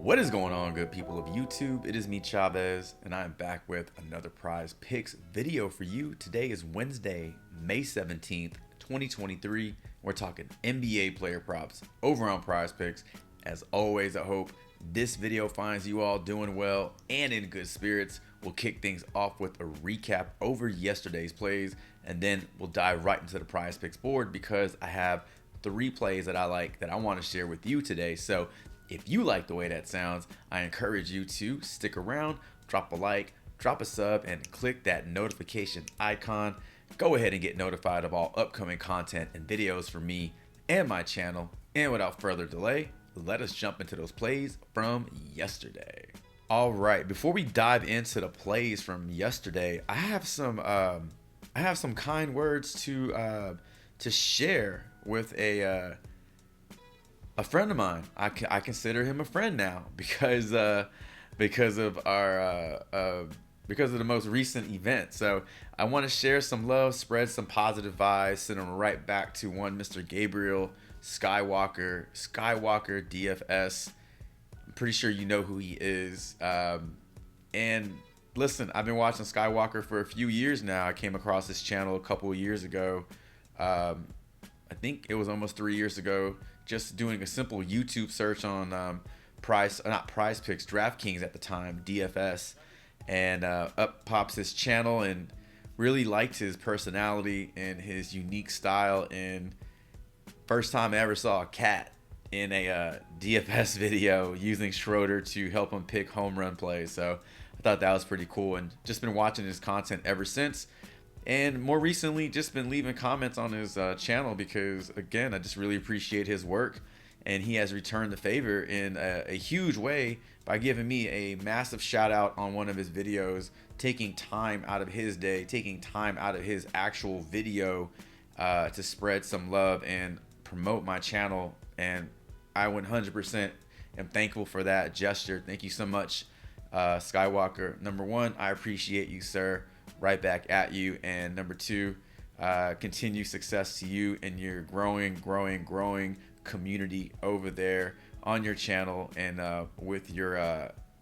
What is going on, good people of YouTube? It is me, Chavez, and I am back with another Prize Picks video for you. Today is Wednesday, May 17th, 2023. We're talking NBA player props over on Prize Picks. As always, I hope this video finds you all doing well and in good spirits. We'll kick things off with a recap over yesterday's plays, and then we'll dive right into the Prize Picks board because I have 3 plays that I like that I want to share with you today. So if you like the way that sounds, I encourage you to stick around, drop a like, drop a sub, and click that notification icon. Go ahead and get notified of all upcoming content and videos from me and my channel. And without further delay, let us jump into those plays from yesterday. All right, before we dive into the plays from yesterday, I have some kind words to share with a friend of mine. I consider him a friend now because of the most recent event. So I want to share some love, spread some positive vibes, send them right back to one Mr. Gabriel SKYWALKER DFS. I'm pretty sure you know who he is. And listen, I've been watching SKYWALKER for a few years now. I came across this channel a couple of years ago. I think it was almost 3 years ago. Just doing a simple YouTube search on Prize Picks, DraftKings at the time, DFS, and up pops his channel, and really liked his personality and his unique style. And first time I ever saw a cat in a DFS video using Schroeder to help him pick home run plays. So I thought that was pretty cool, and just been watching his content ever since. And more recently, just been leaving comments on his channel because, again, I just really appreciate his work. And he has returned the favor in a huge way by giving me a massive shout out on one of his videos, taking time out of his day, taking time out of his actual video to spread some love and promote my channel. And I 100% am thankful for that gesture. Thank you so much, SKYWALKER. Number one, I appreciate you, sir. Right back at you. And number two, continue success to you and your growing community over there on your channel and with your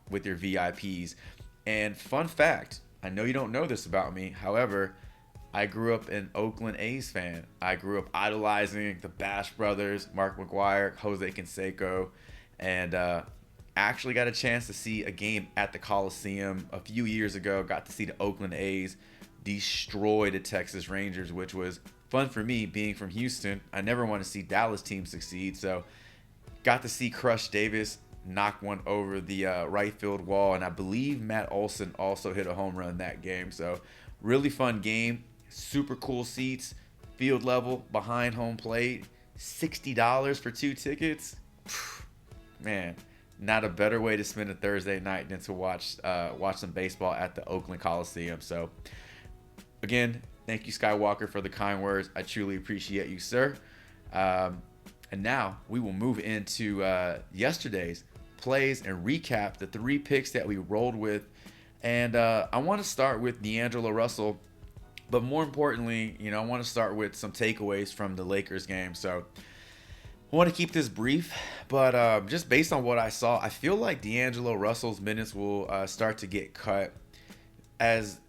VIPs. And fun fact, I know you don't know this about me, however, I grew up an Oakland A's fan. I grew up idolizing the Bash brothers, Mark McGwire, Jose Canseco, and actually got a chance to see a game at the Coliseum a few years ago. Got to see the Oakland A's destroy the Texas Rangers, which was fun for me being from Houston. I never want to see Dallas teams succeed, so got to see Crush Davis knock one over the right field wall, and I believe Matt Olson also hit a home run that game. So really fun game, super cool seats, field level, behind home plate, $60 for 2 tickets. Man, not a better way to spend a Thursday night than to watch some baseball at the Oakland Coliseum. So again, thank you, SKYWALKER, for the kind words. I truly appreciate you, sir. And now we will move into yesterday's plays and recap the 3 picks that we rolled with. And I want to start with D'Angelo Russell, but more importantly, I want to start with some takeaways from the Lakers game. So I want to keep this brief, but just based on what I saw, I feel like D'Angelo Russell's minutes will start to get cut, as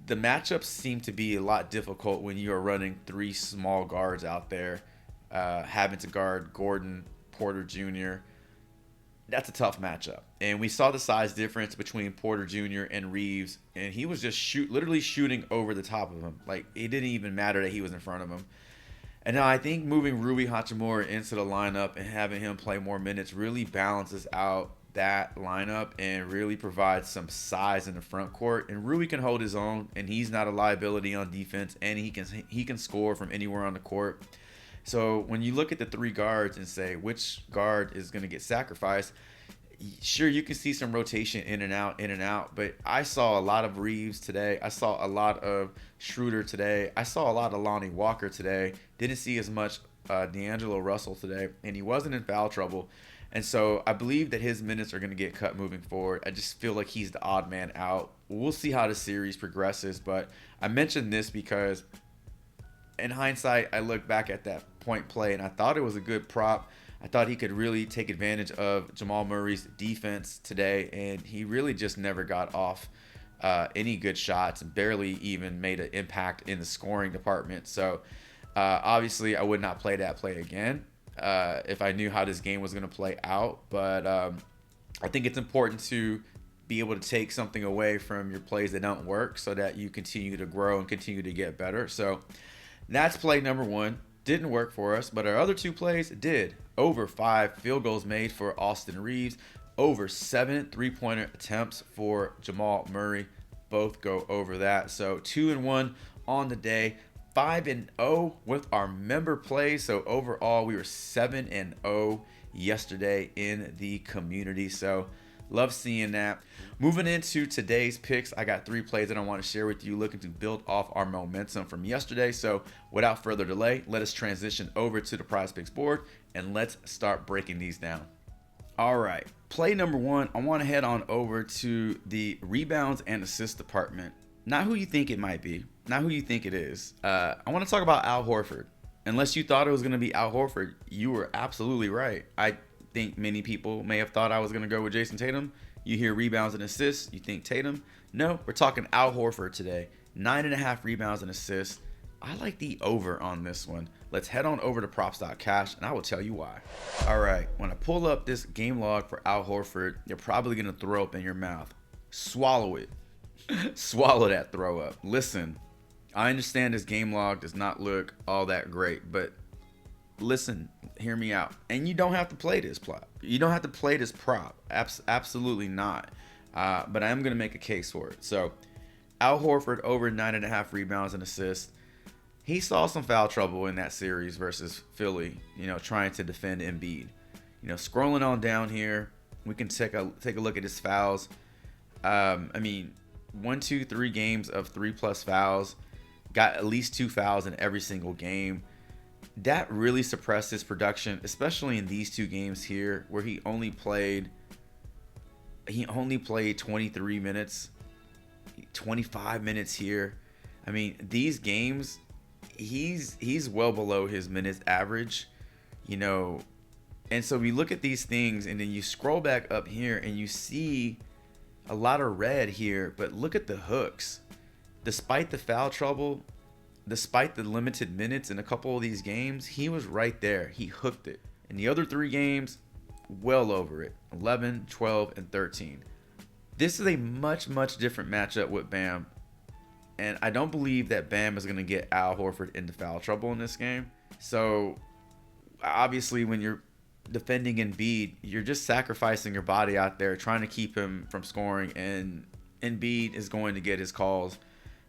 the matchups seem to be a lot difficult when you are running 3 small guards out there, having to guard Gordon, Porter Jr. That's a tough matchup. And we saw the size difference between Porter Jr. and Reeves, and he was just literally shooting over the top of him. Like, it didn't even matter that he was in front of him. And now I think moving Rui Hachimura into the lineup and having him play more minutes really balances out that lineup and really provides some size in the front court. And Rui can hold his own, and he's not a liability on defense, and he can score from anywhere on the court. So when you look at the 3 guards and say which guard is going to get sacrificed, sure, you can see some rotation in and out, but I saw a lot of Reeves today. I saw a lot of Schroeder today. I saw a lot of Lonnie Walker today. Didn't see as much D'Angelo Russell today, and he wasn't in foul trouble. And so I believe that his minutes are going to get cut moving forward. I just feel like he's the odd man out. We'll see how the series progresses, but I mentioned this because in hindsight, I look back at that point play and I thought it was a good prop. I thought he could really take advantage of Jamal Murray's defense today, and he really just never got off any good shots and barely even made an impact in the scoring department. So obviously, I would not play that play again if I knew how this game was going to play out. But I think it's important to be able to take something away from your plays that don't work so that you continue to grow and continue to get better. So that's play number one. Didn't work for us, but our other two plays did. Over 5 field goals made for Austin Reeves. Over 7 3-pointer attempts for Jamal Murray. Both go over that. So 2-1 on the day. 5-0 with our member plays. So overall, we were 7-0 yesterday in the community. So love seeing that. Moving into today's picks, I got 3 plays that I want to share with you, looking to build off our momentum from yesterday. So without further delay, let us transition over to the Prizepicks board and let's start breaking these down. All right, play number 1, I want to head on over to the rebounds and assist department. Not who you think it might be, not who you think it is. I want to talk about Al Horford. Unless you thought it was going to be Al Horford, you were absolutely right. I think many people may have thought I was going to go with Jason Tatum. You hear rebounds and assists, you think Tatum. No, we're talking Al Horford today. 9.5 rebounds and assists. I like the over on this one. Let's head on over to props.cash and I will tell you why. All right, when I pull up this game log for Al Horford, you're probably going to throw up in your mouth. Swallow it. Swallow that throw up. Listen, I understand this game log does not look all that great, but listen, hear me out. And you don't have to play this plot. You don't have to play this prop. Absolutely not. But I am going to make a case for it. So Al Horford over 9.5 rebounds and assists. He saw some foul trouble in that series versus Philly, trying to defend Embiid. Scrolling on down here, we can take a look at his fouls. 1, 2, 3 games of 3+ fouls. Got at least 2 fouls in every single game. That really suppressed his production, especially in these 2 games here, where he only played 23 minutes, 25 minutes here. These games, he's well below his minutes average, and so we look at these things and then you scroll back up here and you see a lot of red here, but look at the hooks. Despite the foul trouble, despite the limited minutes in a couple of these games, he was right there. He hooked it. In the other 3 games, well over it. 11, 12, and 13. This is a much, much different matchup with Bam. And I don't believe that Bam is going to get Al Horford into foul trouble in this game. So, obviously, when you're defending Embiid, you're just sacrificing your body out there, trying to keep him from scoring. And Embiid is going to get his calls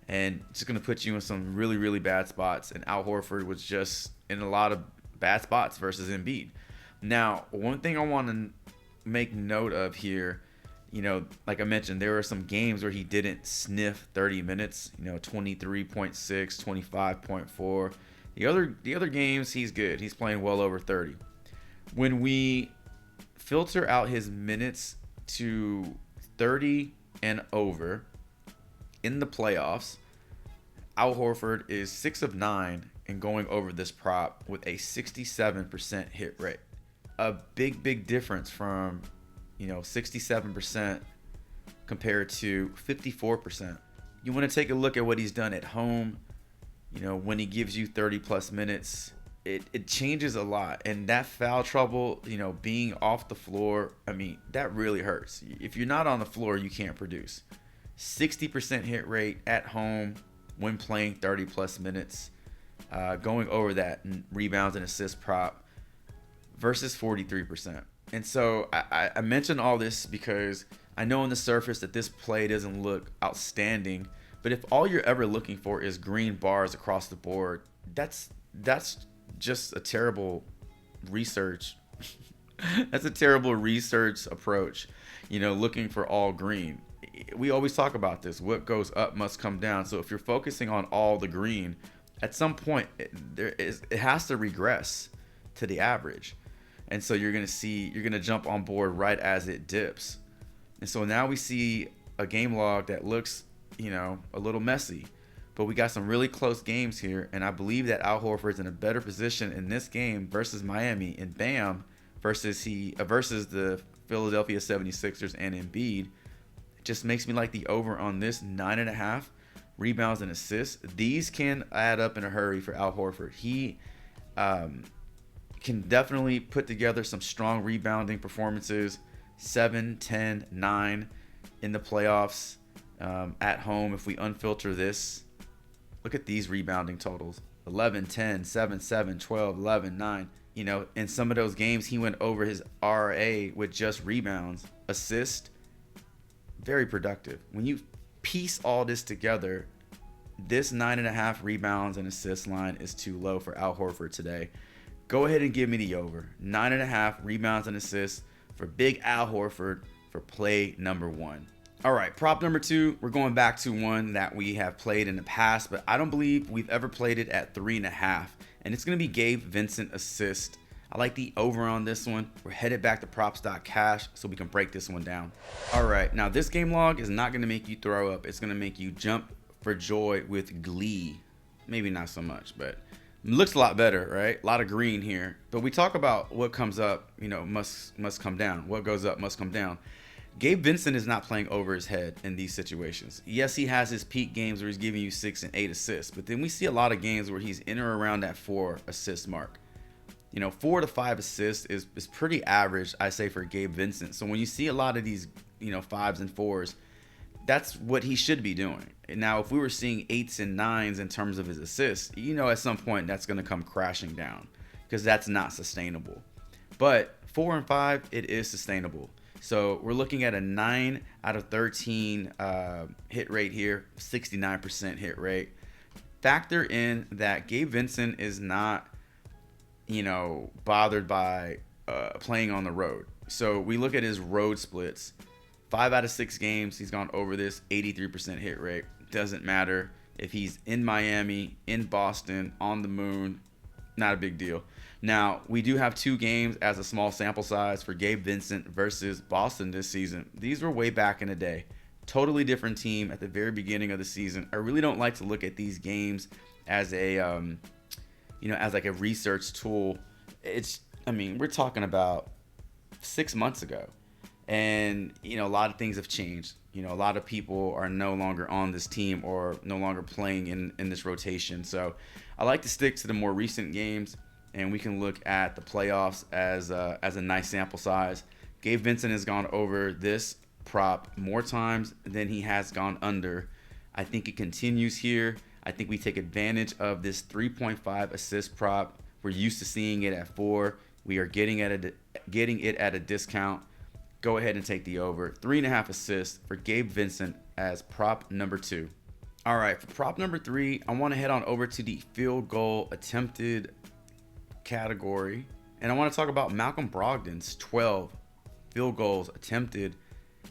and just going to put you in some really, really bad spots. And Al Horford was just in a lot of bad spots versus Embiid. Now, one thing I want to make note of here, like I mentioned, there were some games where he didn't sniff 30 minutes, 23.6, 25.4. The other games, he's good. He's playing well over 30. When we filter out his minutes to 30 and over in the playoffs, Al Horford is 6 of 9 and going over this prop with a 67% hit rate. A big difference from 67% compared to 54%. You want to take a look at what he's done at home. When he gives you 30+ minutes, it changes a lot. And that foul trouble, being off the floor, that really hurts. If you're not on the floor, you can't produce. 60% hit rate at home when playing 30+ minutes, going over that rebounds and assist prop versus 43%. And so I mention all this because I know on the surface that this play doesn't look outstanding, but if all you're ever looking for is green bars across the board, that's just a terrible research. That's a terrible research approach, looking for all green. We always talk about this. What goes up must come down. So if you're focusing on all the green, at some point it has to regress to the average. And so you're going to jump on board right as it dips. And so now we see a game log that looks, a little messy, but we got some really close games here. And I believe that Al Horford's in a better position in this game versus Miami. And Bam versus the Philadelphia 76ers and Embiid. It just makes me like the over on this 9.5 rebounds and assists. These can add up in a hurry for Al Horford. He can definitely put together some strong rebounding performances. 7, 10, 9 in the playoffs at home. If we unfilter this, look at these rebounding totals. 11, 10, 7, 7, 12, 11, 9. You know, in some of those games, he went over his RA with just rebounds. Assist, very productive. When you piece all this together, this 9.5 rebounds and assists line is too low for Al Horford today. Go ahead and give me the over. 9.5 rebounds and assists for Big Al Horford for play number 1. All right, prop number 2, we're going back to one that we have played in the past, but I don't believe we've ever played it at 3.5. And it's going to be Gabe Vincent assist. I like the over on this one. We're headed back to props.cash so we can break this one down. All right, now this game log is not going to make you throw up. It's going to make you jump for joy with glee. Maybe not so much, but looks a lot better, right? A lot of green here. But we talk about what comes up, you know, must come down. What goes up must come down. Gabe Vincent is not playing over his head in these situations. Yes, he has his peak games where he's giving you 6 and 8 assists, but then we see a lot of games where he's in or around that 4 assist mark. You know, 4 to 5 assists is pretty average, I say, for Gabe Vincent. So when you see a lot of these, you know, 5s and 4s, that's what he should be doing. Now, if we were seeing 8s and 9s in terms of his assists, you know, at some point that's going to come crashing down because that's not sustainable. But 4 and 5, it is sustainable. So we're looking at a 9 out of 13 hit rate here, 69% hit rate. Factor in that Gabe Vincent is not, you know, bothered by playing on the road. So we look at his road splits. 5 out of 6 games, he's gone over this 83% hit rate. Doesn't matter if he's in Miami, in Boston, on the moon, not a big deal. Now, we do have 2 games as a small sample size for Gabe Vincent versus Boston this season. These were way back in the day. Totally different team at the very beginning of the season. I really don't like to look at these games as a, you know, as like a research tool. I mean, we're talking about 6 months ago. And, you know, a lot of things have changed. You know, a lot of people are no longer on this team or no longer playing in this rotation. So I like to stick to the more recent games. And we can look at the playoffs as a nice sample size. Gabe Vincent has gone over this prop more times than he has gone under. I think it continues here. I think we take advantage of this 3.5 assist prop. We're used to seeing it at 4. We are getting it at a discount. Go ahead and take the over. 3.5 assists for Gabe Vincent as prop number 2. All right, for prop number 3, I want to head on over to the field goal attempted category, and I want to talk about Malcolm Brogdon's 12 field goals attempted.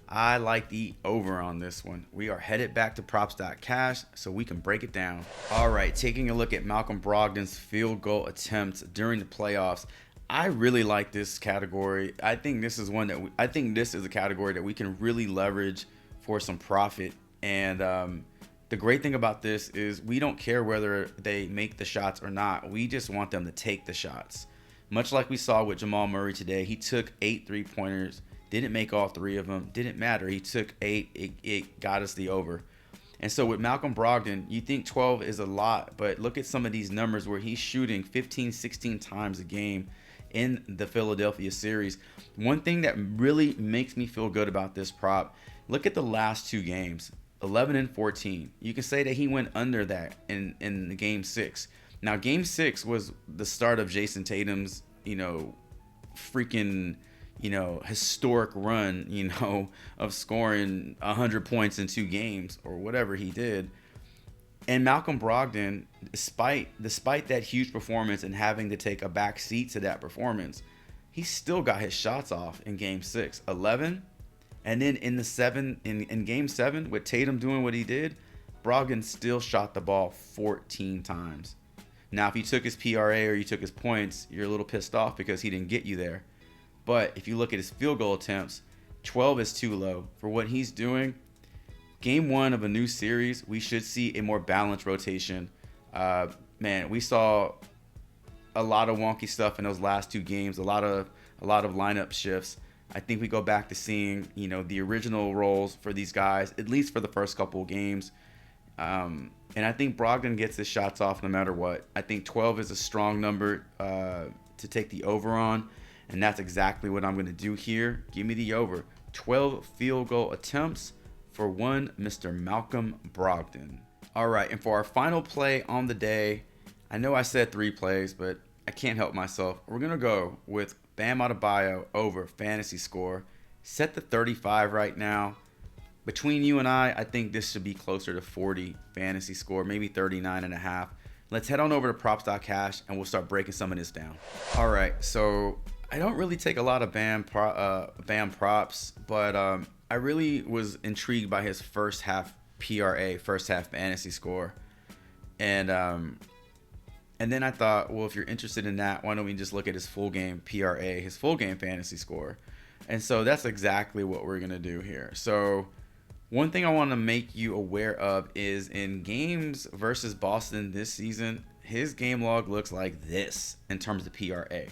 I like the over on this one. We are headed back to props.cash so we can break it down. All right, taking a look at Malcolm Brogdon's field goal attempts during the playoffs. I really like this category. I think this is a category that we can really leverage for some profit. And the great thing about this is we don't care whether they make the shots or not. We just want them to take the shots. Much like we saw with Jamal Murray today, he took 8 3-pointers, didn't make all 3 of them, didn't matter. He took 8, it got us the over. And so with Malcolm Brogdon, you think 12 is a lot, but look at some of these numbers where he's shooting 15, 16 times a game in the Philadelphia series. One thing that really makes me feel good about this prop, look at the last 2 games. 11 and 14. You can say that he went under that in the game 6. Now, game 6 was the start of Jason Tatum's, you know, freaking, you know, historic run, you know, of scoring 100 points in 2 games or whatever he did. And Malcolm Brogdon, despite that huge performance and having to take a back seat to that performance, he still got his shots off in game 6. 11. And then in game 7, with Tatum doing what he did, Brogdon still shot the ball 14 times. Now, if you took his PRA or you took his points, you're a little pissed off because he didn't get you there. But if you look at his field goal attempts, 12 is too low for what he's doing. Game 1 of a new series, we should see a more balanced rotation. Man, we saw a lot of wonky stuff in those last 2 games, a lot of lineup shifts. I think we go back to seeing, the original roles for these guys, at least for the first couple of games. And I think Brogdon gets his shots off no matter what. I think 12 is a strong number to take the over on, and that's exactly what I'm going to do here. Give me the over. 12 field goal attempts for one Mr. Malcolm Brogdon. All right, and for our final play on the day, I know I said 3 plays, but I can't help myself. We're going to go with Bam Adebayo over fantasy score. Set the 35 right now. Between you and I think this should be closer to 40 fantasy score, maybe 39.5. Let's head on over to props.cash and we'll start breaking some of this down. All right, so I don't really take a lot of Bam props, but I really was intrigued by his first half PRA, first half fantasy score. And then I thought, well, if you're interested in that, why don't we just look at his full game PRA, his full game fantasy score? And so that's exactly what we're going to do here. So one thing I want to make you aware of is in games versus Boston this season, his game log looks like this in terms of PRA.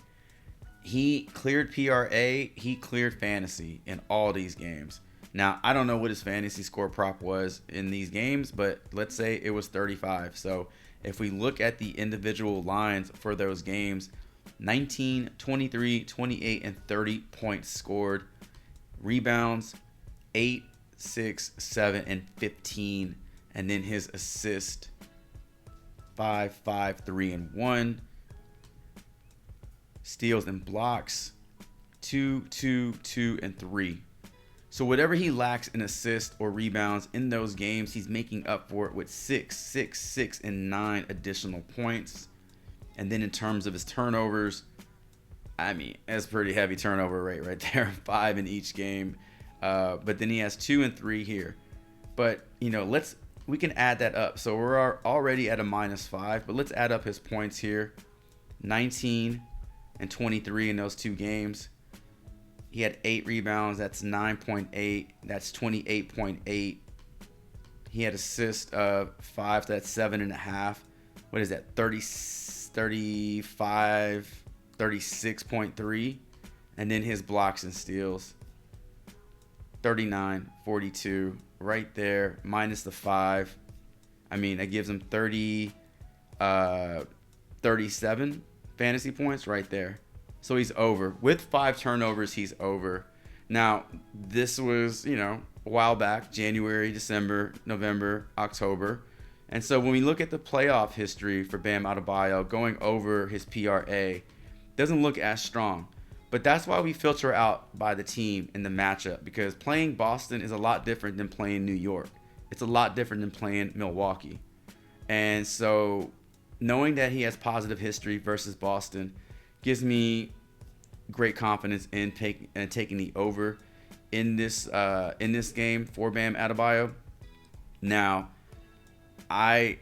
He cleared PRA, he cleared fantasy in all these games. Now, I don't know what his fantasy score prop was in these games, but let's say it was 35. So if we look at the individual lines for those games, 19, 23, 28, and 30 points scored. Rebounds, 8, 6, 7, and 15. And then his assist, 5, 5, 3, and 1. Steals and blocks, 2, 2, 2, and 3. So whatever he lacks in assists or rebounds in those games, he's making up for it with 6, 6, 6, and 9 additional points. And then in terms of his turnovers, I mean, that's a pretty heavy turnover rate right there, 5 in each game. But then he has 2 and 3 here. But, we can add that up. So we're already at a -5, but let's add up his points here. 19 and 23 in those 2 games. He had 8 rebounds. That's 9.8. That's 28.8. He had assists of 5. That's 7.5. What is that? 35, 36.3. And then his blocks and steals, 39, 42. Right there, minus the 5. I mean, that gives him 37 fantasy points right there. So he's over. With 5 turnovers, he's over. Now, this was, a while back, January, December, November, October. And so when we look at the playoff history for Bam Adebayo, going over his PRA doesn't look as strong. But that's why we filter out by the team in the matchup, because playing Boston is a lot different than playing New York. It's a lot different than playing Milwaukee. And so knowing that he has positive history versus Boston gives me great confidence in taking the over in this game for Bam Adebayo. Now, I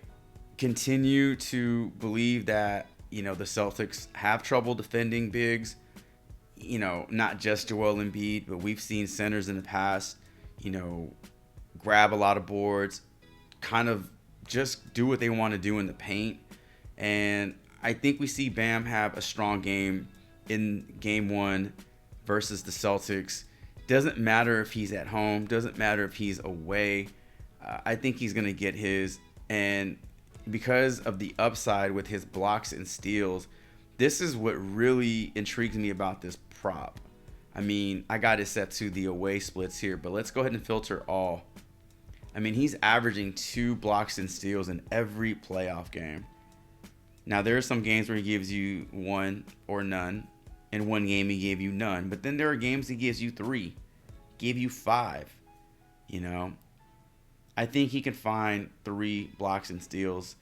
continue to believe that the Celtics have trouble defending bigs. Not just Joel Embiid, but we've seen centers in the past, grab a lot of boards, kind of just do what they want to do in the paint. And I think we see Bam have a strong game in game 1 versus the Celtics. Doesn't matter if he's at home, doesn't matter if he's away. I think he's going to get his. And because of the upside with his blocks and steals, this is what really intrigues me about this prop. I mean, I got it set to the away splits here, but let's go ahead and filter all. I mean, he's averaging 2 blocks and steals in every playoff game. Now, there are some games where he gives you 1 or none. In one game, he gave you none. But then there are games he gives you 3, give you 5. I think he can find 3 blocks and steals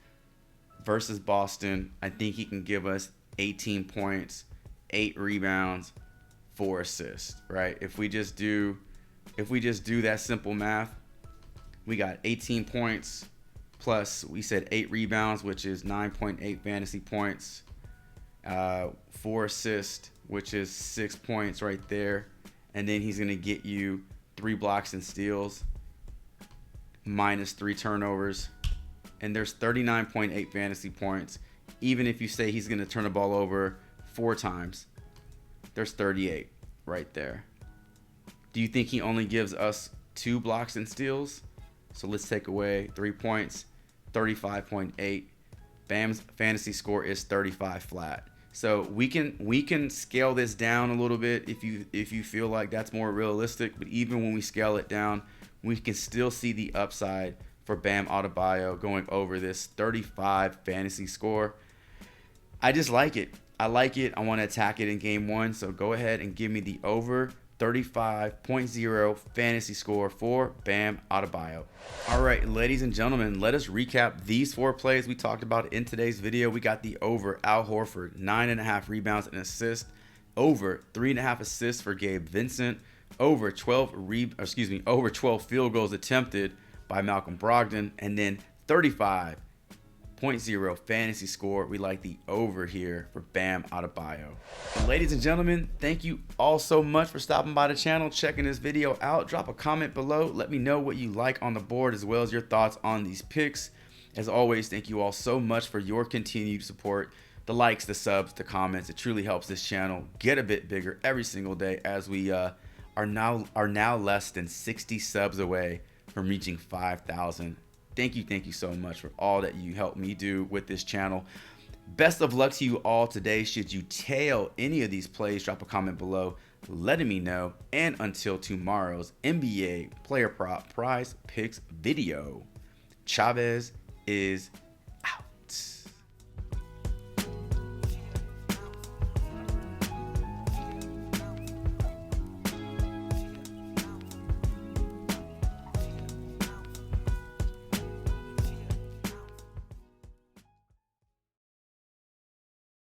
versus Boston. I think he can give us 18 points, 8 rebounds, 4 assists, right? If we just do that simple math, we got 18 points plus we said 8 rebounds, which is 9.8 fantasy points, 4 assists, which is 6 points right there. And then he's going to get you 3 blocks and steals, minus 3 turnovers. And there's 39.8 fantasy points. even if you say he's going to turn the ball over 4 times, there's 38 right there. Do you think he only gives us 2 blocks and steals? So let's take away 3 points, 35.8. Bam's fantasy score is 35 flat. So we can scale this down a little bit if you feel like that's more realistic. But even when we scale it down, we can still see the upside for Bam Adebayo going over this 35 fantasy score. I just like it. I like it. I want to attack it in game 1. So go ahead and give me the over 35.0 fantasy score for Bam Adebayo. All right, ladies and gentlemen, let us recap these 4 plays we talked about in today's video. We got the over Al Horford, 9.5 rebounds and assists, over 3.5 assists for Gabe Vincent, over 12 field goals attempted by Malcolm Brogdon, and then 35.0 fantasy score. We like the over here for Bam Adebayo. And ladies and gentlemen, thank you all so much for stopping by the channel, checking this video out. Drop a comment below. Let me know what you like on the board as well as your thoughts on these picks. As always, thank you all so much for your continued support. The likes, the subs, the comments. It truly helps this channel get a bit bigger every single day as we are now less than 60 subs away from reaching 5,000. Thank you so much for all that you helped me do with this channel. Best of luck to you all today. Should you tail any of these plays, drop a comment below letting me know. And until tomorrow's NBA player prop prize picks video, Chavez is